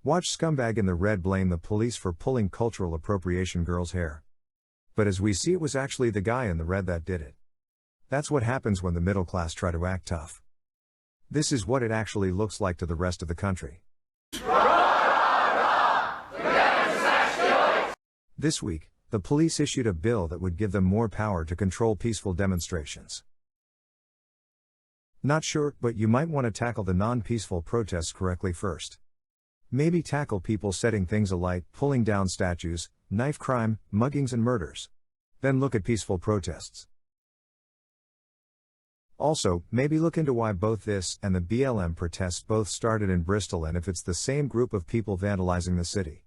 Watch scumbag in the red blame the police for pulling cultural appropriation girl's hair. But as we see, it was actually the guy in the red that did it. That's what happens when the middle class try to act tough. This is what it actually looks like to the rest of the country. This week, the police issued a bill that would give them more power to control peaceful demonstrations. Not sure, but you might want to tackle the non-peaceful protests correctly first. Maybe tackle people setting things alight, pulling down statues, knife crime, muggings and murders. Then look at peaceful protests. Also, maybe look into why both this and the BLM protests both started in Bristol and if it's the same group of people vandalizing the city.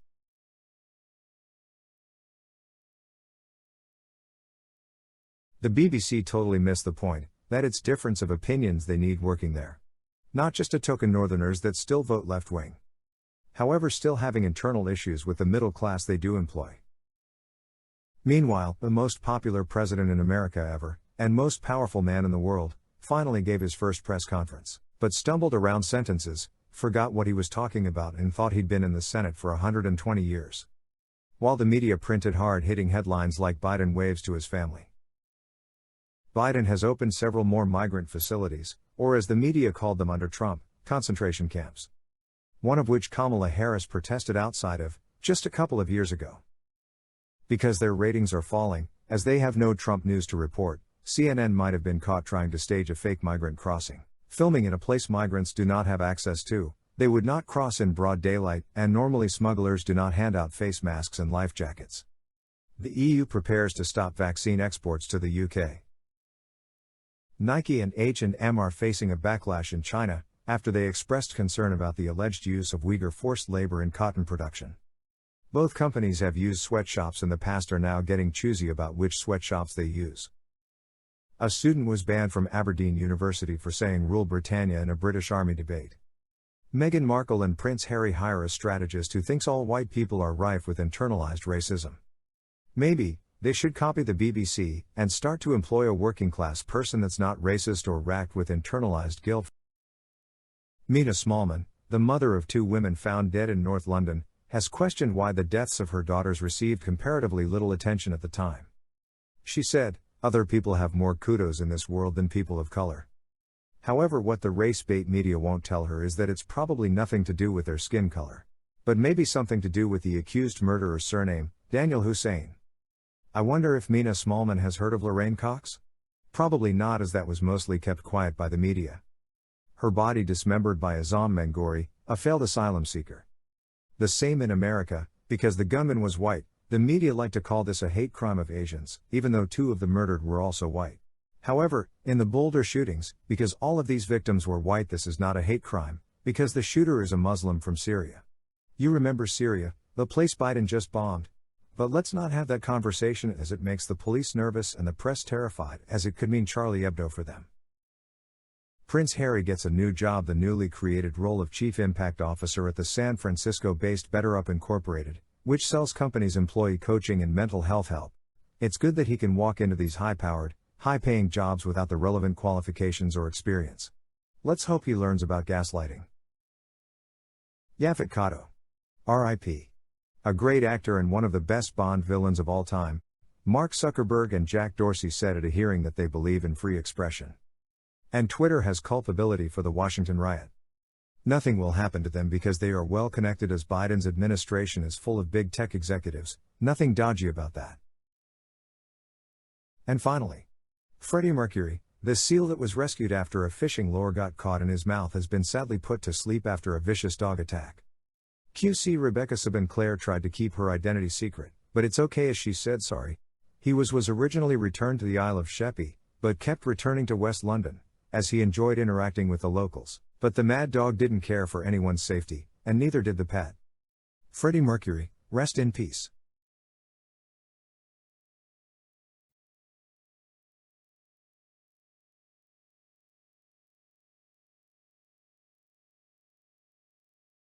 The BBC totally missed the point, that it's difference of opinions they need working there. Not just a token northerners that still vote left-wing. However, still having internal issues with the middle class they do employ. Meanwhile, the most popular president in America ever, and most powerful man in the world, finally gave his first press conference, but stumbled around sentences, forgot what he was talking about and thought he'd been in the Senate for 120 years. While the media printed hard-hitting headlines like Biden waves to his family. Biden has opened several more migrant facilities, or as the media called them under Trump, concentration camps. One of which Kamala Harris protested outside of, just a couple of years ago. Because their ratings are falling, as they have no Trump news to report, CNN might have been caught trying to stage a fake migrant crossing, filming in a place migrants do not have access to, they would not cross in broad daylight, and normally smugglers do not hand out face masks and life jackets. The EU prepares to stop vaccine exports to the UK. Nike and H&M are facing a backlash in China, after they expressed concern about the alleged use of Uyghur forced labor in cotton production. Both companies have used sweatshops in the past are now getting choosy about which sweatshops they use. A student was banned from Aberdeen University for saying "Rule Britannia" in a British Army debate. Meghan Markle and Prince Harry hire a strategist who thinks all white people are rife with internalized racism. Maybe they should copy the BBC and start to employ a working class person that's not racist or racked with internalized guilt. Mina Smallman, the mother of two women found dead in North London, has questioned why the deaths of her daughters received comparatively little attention at the time. She said, "Other people have more kudos in this world than people of color." However, what the race-bait media won't tell her is that it's probably nothing to do with their skin color. But maybe something to do with the accused murderer's surname, Daniel Hussein. I wonder if Mina Smallman has heard of Lorraine Cox? Probably not, as that was mostly kept quiet by the media. Her body dismembered by Azam Mangori, a failed asylum seeker. The same in America, because the gunman was white, the media like to call this a hate crime of Asians, even though two of the murdered were also white. However, in the Boulder shootings, because all of these victims were white, this is not a hate crime, because the shooter is a Muslim from Syria. You remember Syria, the place Biden just bombed? But let's not have that conversation, as it makes the police nervous and the press terrified, as it could mean Charlie Hebdo for them. Prince Harry gets a new job, the newly created role of Chief Impact Officer at the San Francisco-based BetterUp Incorporated, which sells companies employee coaching and mental health help. It's good that he can walk into these high-powered, high-paying jobs without the relevant qualifications or experience. Let's hope he learns about gaslighting. Yaphet Kotto. R.I.P. A great actor and one of the best Bond villains of all time, Mark Zuckerberg and Jack Dorsey said at a hearing that they believe in free expression. And Twitter has culpability for the Washington riot. Nothing will happen to them because they are well connected, as Biden's administration is full of big tech executives, nothing dodgy about that. And finally, Freddie Mercury, the seal that was rescued after a fishing lure got caught in his mouth, has been sadly put to sleep after a vicious dog attack. QC Rebecca Sinclair tried to keep her identity secret, but it's okay, as she said sorry. He was originally returned to the Isle of Sheppey, but kept returning to West London, as he enjoyed interacting with the locals, but the mad dog didn't care for anyone's safety, and neither did the pet. Freddie Mercury, rest in peace.